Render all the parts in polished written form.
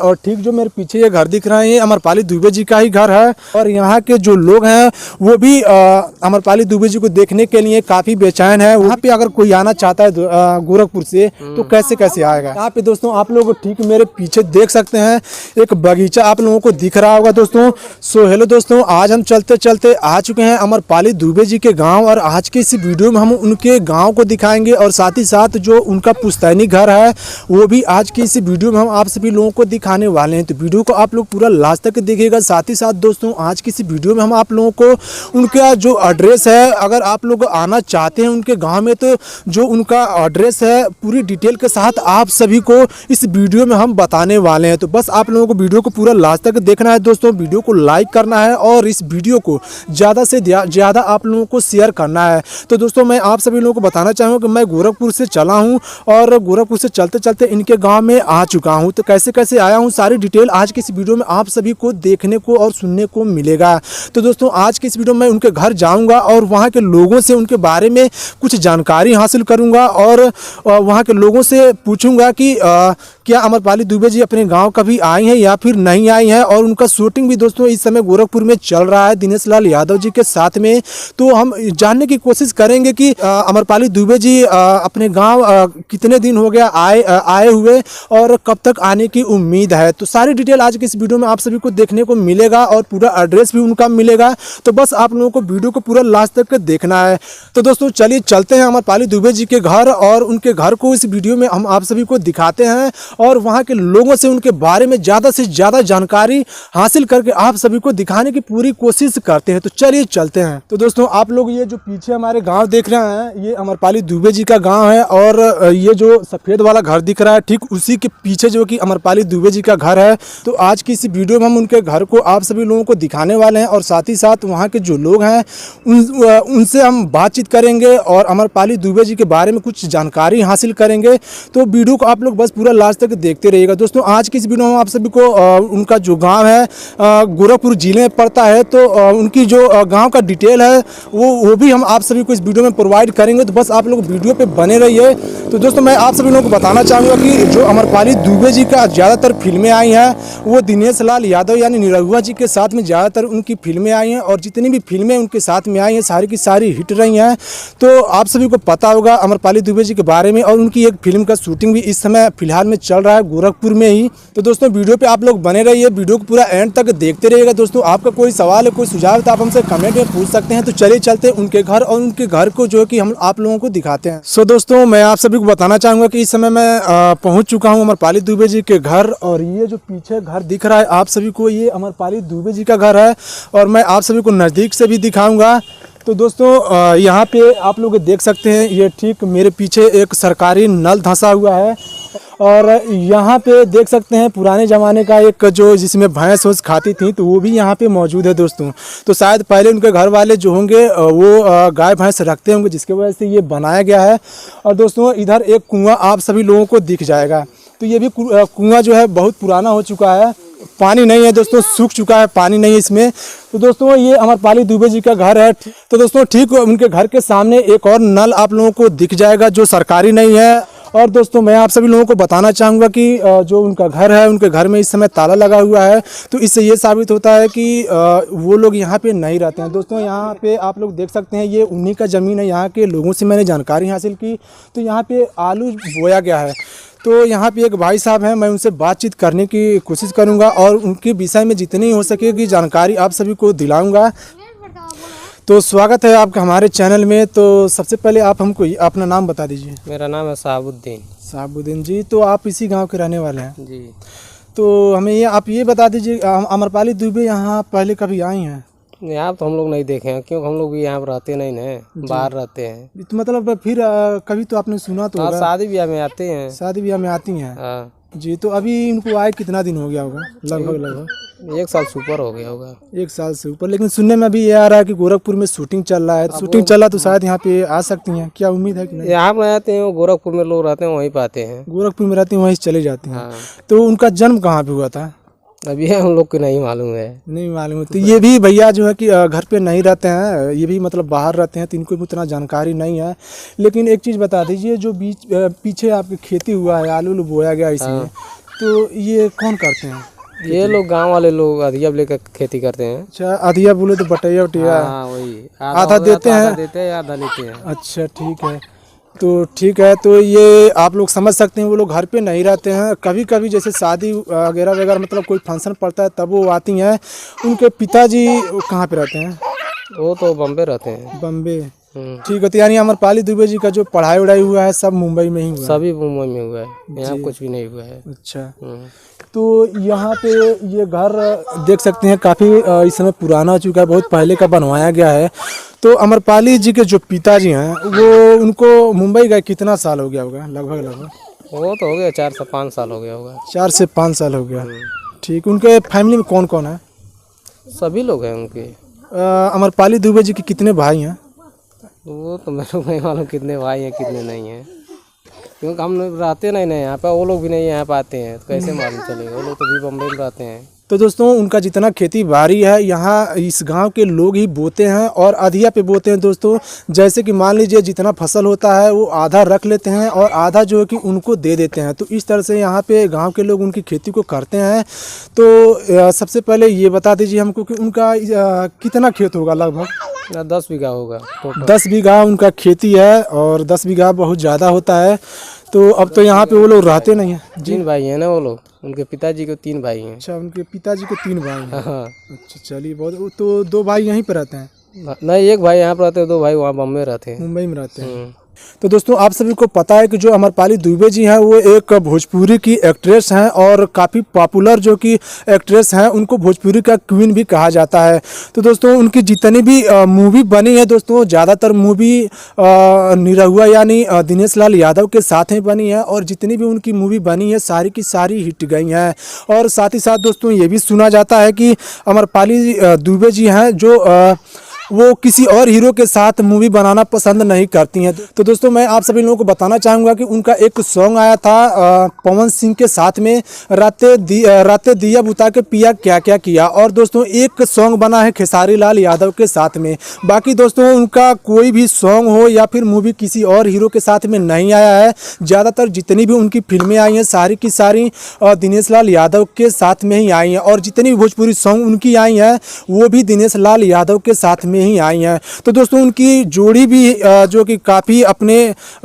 और ठीक जो मेरे पीछे ये घर दिख रहा है ये अमरपाली दुबे जी का ही घर है। और यहाँ के जो लोग हैं वो भी अमरपाली दुबे जी को देखने के लिए काफ़ी बेचैन है। वहाँ पे अगर कोई आना चाहता है गोरखपुर से तो कैसे कैसे आएगा। यहाँ पे दोस्तों आप लोग ठीक मेरे पीछे देख सकते हैं एक बगीचा आप लोगों को दिख रहा होगा दोस्तों। सो हेलो दोस्तों, आज हम चलते चलते आ चुके हैं अमरपाली दुबे जी के गाँव और आज के इस वीडियो में हम उनके गाँव को दिखाएंगे और साथ ही साथ जो उनका पुश्तैनी घर है वो भी आज की इस वीडियो में हम आप सभी लोगों को दिखाने वाले हैं। तो वीडियो को आप लोग पूरा लास्ट तक देखिएगा। साथ ही साथ दोस्तों आज की इस वीडियो में हम आप लोगों को उनका जो एड्रेस है, अगर आप लोग आना चाहते हैं उनके गांव में तो जो उनका एड्रेस है पूरी डिटेल के साथ आप सभी को इस वीडियो में हम बताने वाले हैं। तो बस आप लोगों को वीडियो को पूरा लास्ट तक देखना है दोस्तों। वीडियो को लाइक करना है और इस वीडियो को ज़्यादा से ज़्यादा आप लोगों को शेयर करना है। तो दोस्तों मैं आप सभी लोगों को बताना चाहूँगा कि मैं गोरखपुर से चला हूँ और गोरखपुर से चलते चलते इनके गांव में आ चुका हूँ। तो कैसे कैसे आया हूँ सारी डिटेल आज के इस वीडियो में आप सभी को देखने को और सुनने को मिलेगा। तो दोस्तों आज के इस वीडियो में उनके घर जाऊँगा और वहाँ के लोगों से उनके बारे में कुछ जानकारी हासिल करूँगा और वहाँ के लोगों से पूछूँगा कि क्या अमरपाली दुबे जी अपने गाँव कभी आई हैं या फिर नहीं आई हैं। और उनका शूटिंग भी दोस्तों इस समय गोरखपुर में चल रहा है दिनेश लाल यादव जी के साथ में। तो हम जानने की कोशिश करेंगे कि अमरपाली दुबे जी अपने गांव कितने दिन हो गया आए हुए और कब तक आने की उम्मीद है। तो सारी डिटेल आज की इस वीडियो में आप सभी को देखने को मिलेगा और पूरा एड्रेस भी उनका मिलेगा। तो बस आप लोगों को वीडियो को पूरा लास्ट तक देखना है। तो दोस्तों चलिए चलते हैं अमरपाली दुबे जी के घर और उनके घर को इस वीडियो में हम आप सभी को दिखाते हैं और वहाँ के लोगों से उनके बारे में ज़्यादा से ज़्यादा जानकारी हासिल करके आप सभी को दिखाने की पूरी कोशिश करते हैं। तो चलिए चलते हैं। तो दोस्तों आप लोग ये जो पीछे हमारे गांव देख रहे हैं ये अमरपाली दुबे जी का गांव है और ये जो सफ़ेद वाला घर दिख रहा है ठीक उसी के पीछे जो कि अमरपाली दुबे जी का घर है। तो आज की इस वीडियो में हम उनके घर को आप सभी लोगों को दिखाने वाले हैं और साथ ही साथ वहाँ के जो लोग हैं उनसे हम बातचीत करेंगे और अमरपाली दुबे जी के बारे में कुछ जानकारी हासिल करेंगे। तो वीडियो को आप लोग बस पूरा लास्ट तक देखते रहिएगा। दोस्तों आज की इस वीडियो में आप सभी को उनका जो गांव है गोरखपुर जिले में पड़ता है तो उनकी जो गांव का डिटेल है वो भी हम आप सभी को इस वीडियो में प्रोवाइड करेंगे। तो बस आप लोग वीडियो पे बने रहिए। तो दोस्तों मैं आप सभी लोगों को बताना चाहूँगा कि जो अमरपाली दुबे जी का ज़्यादातर फिल्में आई हैं वो दिनेश लाल यादव यानी निरहुआ जी के साथ में ज़्यादातर उनकी फिल्में आई हैं और जितनी भी फिल्में उनके साथ में आई हैं सारी की सारी हिट रही हैं। तो आप सभी को पता होगा अमरपाली दुबे जी के बारे में और उनकी एक फिल्म का शूटिंग भी इस समय फिलहाल में चल रहा है गोरखपुर में ही। तो दोस्तों वीडियो पे आप लोग बने रहिए, वीडियो को पूरा एंड तक देखते रहिएगा। दोस्तों आपका कोई सवाल है कोई सुझाव है तो आप हमसे कमेंट में पूछ सकते हैं। तो चलिए चलते हैं उनके घर और उनके घर को जो कि हम आप लोगों को दिखाते हैं। सो दोस्तों मैं आप सभी को बताना चाहूँगा कि इस समय मैं पहुँच चुका हूँ अमरपाली दुबे जी के घर और ये जो पीछे घर दिख रहा है आप सभी को ये अमरपाली दुबे जी का घर है और मैं आप सभी को नज़दीक से भी दिखाऊँगा। तो दोस्तों यहाँ पे आप लोग देख सकते हैं ये ठीक मेरे पीछे एक सरकारी नल धंसा हुआ है और यहाँ पे देख सकते हैं पुराने ज़माने का एक जो जिसमें भैंस वैंस खाती थी तो वो भी यहाँ पे मौजूद है दोस्तों। तो शायद पहले उनके घर वाले जो होंगे वो गाय भैंस रखते होंगे जिसके वजह से ये बनाया गया है। और दोस्तों इधर एक कुआं आप सभी लोगों को दिख जाएगा। तो ये भी कुआं जो है बहुत पुराना हो चुका है, पानी नहीं है दोस्तों, सूख चुका है, पानी नहीं है इसमें। तो दोस्तों ये अमरपाली दुबे जी का घर है। तो दोस्तों ठीक उनके घर के सामने एक और नल आप लोगों को दिख जाएगा जो सरकारी नहीं है। और दोस्तों मैं आप सभी लोगों को बताना चाहूँगा कि जो उनका घर है उनके घर में इस समय ताला लगा हुआ है। तो इससे ये साबित होता है कि वो लोग यहाँ पे नहीं रहते हैं। दोस्तों यहाँ पे आप लोग देख सकते हैं ये उन्हीं का ज़मीन है। यहाँ के लोगों से मैंने जानकारी हासिल की तो यहाँ पे आलू बोया गया है। तो यहाँ पे एक भाई साहब हैं, मैं उनसे बातचीत करने की कोशिश करूँगा और उनके विषय में जितनी हो सकेगी जानकारी आप सभी को दिलाऊँगा। तो स्वागत है आपका हमारे चैनल में। तो सबसे पहले आप हमको अपना नाम बता दीजिए। मेरा नाम है साहबुद्दीन। साहबुद्दीन जी, तो आप इसी गांव के रहने वाले हैं जी। तो हमें ये आप ये बता दीजिए अमरपाली दुबे यहाँ पहले कभी आई हैं? यहाँ तो हम लोग नहीं देखे हैं क्योंकि हम लोग भी यहाँ रहते नहीं हैं, बाहर रहते हैं। तो मतलब फिर कभी तो आपने सुना तो होगा। शादी ब्याह में आते हैं। शादी ब्याह में आती हैं जी। तो अभी इनको आए कितना दिन हो गया होगा? लगभग 1 साल से ऊपर हो गया होगा। 1 साल से ऊपर। लेकिन सुनने में अभी ये आ रहा है कि गोरखपुर में शूटिंग चल रहा है। शूटिंग चल रहा तो शायद यहाँ पे आ सकती हैं, क्या उम्मीद है कि नहीं? यहाँ पर आते हैं, गोरखपुर में लोग रहते हैं वहीं पाते हैं। गोरखपुर में रहते हैं वहीं चले जाते हैं। तो उनका जन्म कहाँ पे हुआ था? अभी हम लोग को नहीं मालूम है। नहीं मालूम। तो ये भी भैया जो है कि घर पे नहीं रहते हैं, ये भी मतलब बाहर रहते हैं तो इनको भी उतना जानकारी नहीं है। लेकिन एक चीज़ बता दीजिए जो बीच पीछे आपकी खेती हुआ है, आलू बोया गया इसमें, तो ये कौन करते हैं? ये लोग गांव वाले लोग अधिया लेकर खेती करते हैं। अच्छा, अधिया बोले तो बटैया उटिया हाँ वही आधा हो गया देते तो आधा हैं। देते हैं या आधा लेते हैं। अच्छा ठीक है, तो ठीक है। तो ये आप लोग समझ सकते हैं वो लोग घर पे नहीं रहते हैं, कभी कभी जैसे शादी वगैरह वगैरह मतलब कोई फंक्शन पड़ता है तब वो आती हैं। उनके पिताजी कहाँ पे रहते हैं? वो तो बम्बे रहते हैं। बम्बे। ठीक है, तो यानी अमरपाली दुबे जी का जो पढ़ाई वढ़ाई हुआ है सब मुंबई में ही हुआ है? सभी मुंबई में हुआ है, यहाँ कुछ भी नहीं हुआ है। अच्छा, तो यहाँ पे ये घर देख सकते हैं काफ़ी इस समय पुराना हो चुका है, बहुत पहले का बनवाया गया है। तो अमरपाली जी के जो पिताजी हैं वो उनको मुंबई गए कितना साल हो गया होगा लगभग? वो तो हो गया 4 से 5 साल हो गया होगा। 4 से 5 साल हो गया। ठीक, उनके फैमिली में कौन कौन है? सभी लोग हैं उनके। अमरपाली दुबे जी के कितने भाई हैं? वो तो मेरे को नहीं मालूम कितने भाई हैं कितने नहीं हैं, क्योंकि हम लोग रहते नहीं ना यहाँ पे, वो लोग भी नहीं यहाँ पे आते हैं, तो कैसे मालूम चलेगा? वो लोग तो भी बम्बई में रहते हैं। तो दोस्तों उनका जितना खेती बाड़ी है यहाँ इस गांव के लोग ही बोते हैं और अधिया पे बोते हैं दोस्तों। जैसे कि मान लीजिए जितना फसल होता है वो आधा रख लेते हैं और आधा जो है कि उनको दे देते हैं। तो इस तरह से यहाँ पे गांव के लोग उनकी खेती को करते हैं। तो सबसे पहले ये बता दीजिए हमको कि उनका कितना खेत होगा लगभग? 10 बीघा होगा टोटल। 10 बीघा उनका खेती है और 10 बीघा बहुत ज़्यादा होता है। तो अब तो यहाँ पे वो लोग रहते नहीं हैं। 3 भाई हैं ना वो लोग, उनके पिताजी को 3 भाई हैं। अच्छा, उनके पिताजी को 3 भाई हैं। हाँ। अच्छा चलिए, बहुत। तो 2 भाई यहीं पे रहते हैं? नहीं, एक भाई यहाँ पर रहते हैं, 2 भाई वहाँ बम्बई रहते हैं। मुंबई में रहते हैं। तो दोस्तों आप सभी को पता है कि जो अमरपाली दुबे जी हैं वो एक भोजपुरी की एक्ट्रेस हैं और काफ़ी पॉपुलर जो कि एक्ट्रेस हैं, उनको भोजपुरी का क्वीन भी कहा जाता है। तो दोस्तों उनकी जितनी भी मूवी बनी है दोस्तों, ज़्यादातर मूवी निरहुआ यानी दिनेश लाल यादव के साथ में बनी है और जितनी भी उनकी मूवी बनी है सारी की सारी हिट गई हैं। और साथ ही साथ दोस्तों ये भी सुना जाता है कि अमरपाली दुबे जी हैं जो वो किसी और हीरो के साथ मूवी बनाना पसंद नहीं करती हैं। तो दोस्तों मैं आप सभी लोगों को बताना चाहूँगा कि उनका एक सॉन्ग आया था पवन सिंह के साथ में, राते दिया बुता के पिया क्या क्या किया। और दोस्तों एक सॉन्ग बना है खेसारी लाल यादव के साथ में। बाकी दोस्तों उनका कोई भी सॉन्ग हो या फिर मूवी किसी और हीरो के साथ में नहीं आया है। ज़्यादातर जितनी भी उनकी फिल्में आई हैं सारी की सारी दिनेश लाल यादव के साथ में ही आई हैं और जितनी भी भोजपुरी सॉन्ग उनकी आई हैं वो भी दिनेश लाल यादव के साथ में ही आई हैं। तो दोस्तों उनकी जोड़ी भी जो कि काफ़ी अपने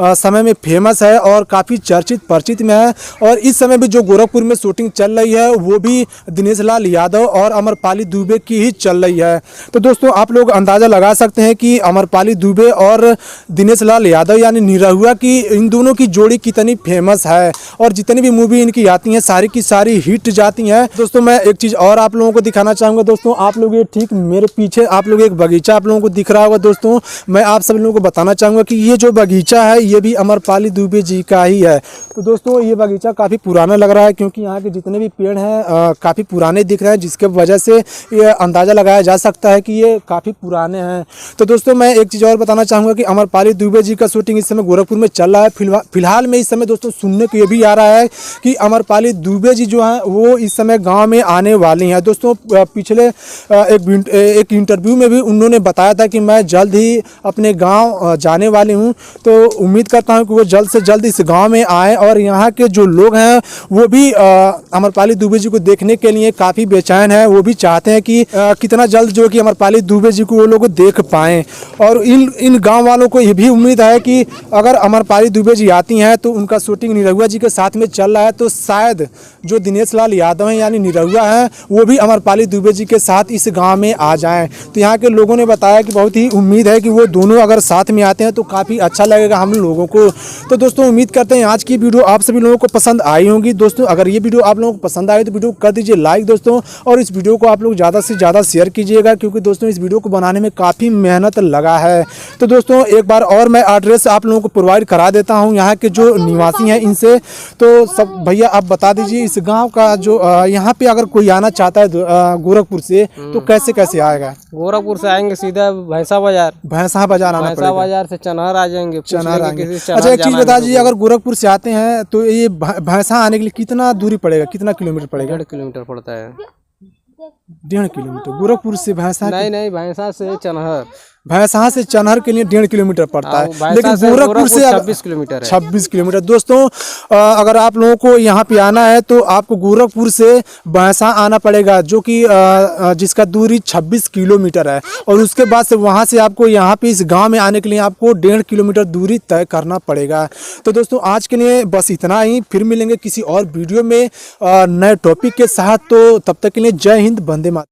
समय में फेमस है और काफ़ी चर्चित परिचित में है। और इस समय भी जो गोरखपुर में शूटिंग चल रही है वो भी दिनेश लाल यादव और अमरपाली दुबे की ही चल रही है। तो दोस्तों आप लोग अंदाज़ा लगा सकते हैं कि अमरपाली दुबे और दिनेश लाल यादव यानी निरहुआ की इन दोनों की जोड़ी कितनी फेमस है और जितनी भी मूवी इनकी आती हैं सारी की सारी हिट जाती हैं। दोस्तों मैं एक चीज़ और आप लोगों को दिखाना चाहूँगा। दोस्तों आप लोग ये ठीक मेरे पीछे आप लोग एक बगीचा आप लोगों को दिख रहा होगा। दोस्तों मैं आप सभी लोगों को बताना चाहूँगा कि ये जो बगीचा है ये भी अमरपाली दुबे जी का ही है। तो दोस्तों ये बगीचा काफ़ी पुराना लग रहा है क्योंकि यहाँ के जितने भी पेड़ हैं काफ़ी पुराने दिख रहे हैं, जिसके वजह से ये अंदाज़ा लगाया जा सकता है कि ये काफ़ी पुराने हैं। तो दोस्तों मैं एक चीज़ और बताना चाहूँगा कि अमरपाली दुबे जी का शूटिंग इस समय गोरखपुर में चल रहा है। फिलहाल में इस समय दोस्तों सुनने को ये भी आ रहा है कि अमरपाली दुबे जी जो हैं वो इस समय गाँव में आने वाली हैं। दोस्तों पिछले एक इंटरव्यू में भी उन्होंने बताया था कि मैं जल्द ही अपने गांव जाने वाली हूं। तो उम्मीद करता हूं कि वो जल्द से जल्द इस गांव में आए और यहां के जो लोग हैं वो भी अमरपाली दुबे जी को देखने के लिए काफ़ी बेचैन हैं। वो भी चाहते हैं कि कितना जल्द जो कि अमरपाली दुबे जी को वो लोग देख पाएँ। और इन गाँव वालों को ये भी उम्मीद है कि अगर अमरपाली दुबे जी आती हैं तो उनका शूटिंग निरहुआ जी के साथ में चल रहा है तो शायद जो दिनेश लाल यादव हैं यानी निरहुआ हैं वो भी अमरपाली दुबे जी के साथ इस गाँव में आ जाएँ। तो यहाँ के लोगों ने बताया कि बहुत ही उम्मीद है कि वो दोनों अगर साथ में आते हैं तो काफ़ी अच्छा लगेगा हम लोगों को। तो दोस्तों उम्मीद करते हैं आज की वीडियो आप सभी लोगों को पसंद आई होगी। दोस्तों अगर ये वीडियो आप लोगों को पसंद आए तो वीडियो कर दीजिए लाइक दोस्तों, और इस वीडियो को आप लोग ज़्यादा से ज़्यादा शेयर कीजिएगा क्योंकि दोस्तों इस वीडियो को बनाने में काफ़ी मेहनत लगा है। तो दोस्तों एक बार और मैं एड्रेस आप लोगों को प्रोवाइड करा देता हूँ यहाँ के जो निवासी हैं इनसे। तो सब भैया आप बता दीजिए इस गाँव का जो यहाँ पे अगर कोई आना चाहता है गोरखपुर से तो कैसे कैसे आएगा? गोरखपुर से आएंगे सीधा भैंसा बाजार आना पड़ेगा। बाजार से चनहर आ जाएंगे। चनहर आएंगे। अच्छा एक चीज बता दीजिए, अगर गोरखपुर से आते हैं तो ये भैंसा आने के लिए कितना दूरी पड़ेगा, कितना किलोमीटर पड़ेगा? 1.5 किलोमीटर पड़ता है। 1.5 किलोमीटर गोरखपुर से भैंसा? नहीं भैंसा से चनहर। भैंसा से चनहर के लिए 1.5 किलोमीटर पड़ता है, भैंसा लेकिन से गोरखपुर से 26 किलोमीटर है। 26 किलोमीटर। दोस्तों अगर आप लोगों को यहाँ पे आना है तो आपको गोरखपुर से भैंसा आना पड़ेगा, जो कि जिसका दूरी 26 किलोमीटर है, और उसके बाद से वहाँ से आपको यहाँ पे इस गांव में आने के लिए आपको 1.5 किलोमीटर दूरी तय करना पड़ेगा। तो दोस्तों आज के लिए बस इतना ही, फिर मिलेंगे किसी और वीडियो में नए टॉपिक के साथ। तो तब तक के लिए जय हिंद, वंदे मातरम।